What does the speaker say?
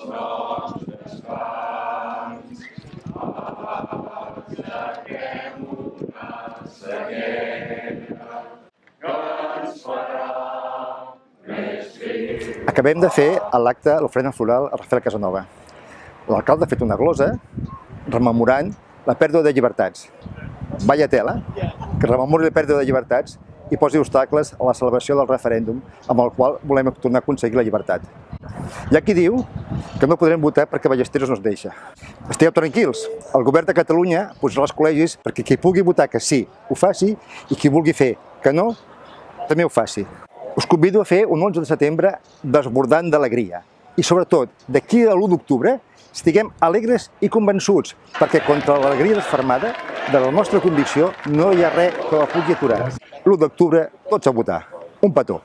nostres camps. Aixequem una senyera que ens farà més vius. Acabem de fer l'acte, l'ofrena floral a Rafael Casanova. L'alcalde ha fet una glosa rememorant la pèrdua de llibertats. Vaya tela, que rememori la pèrdua de llibertats i posi obstacles a la celebració del referèndum amb el qual volem tornar a aconseguir la llibertat. Hi ha qui diu que no podrem votar perquè Ballesteros no es deixa. Estigueu tranquils, el govern de Catalunya posarà els col·legis perquè qui pugui votar que sí, ho faci, i qui vulgui fer que no, també ho faci. Us convido a fer un 11 de setembre desbordant d'alegria i sobretot d'aquí a l'1 d'octubre estiguem alegres i convençuts perquè contra l'alegria desfermada de la nostra convicció no hi ha res que la pugui aturar. L'1 d'octubre tots a votar. Un petó.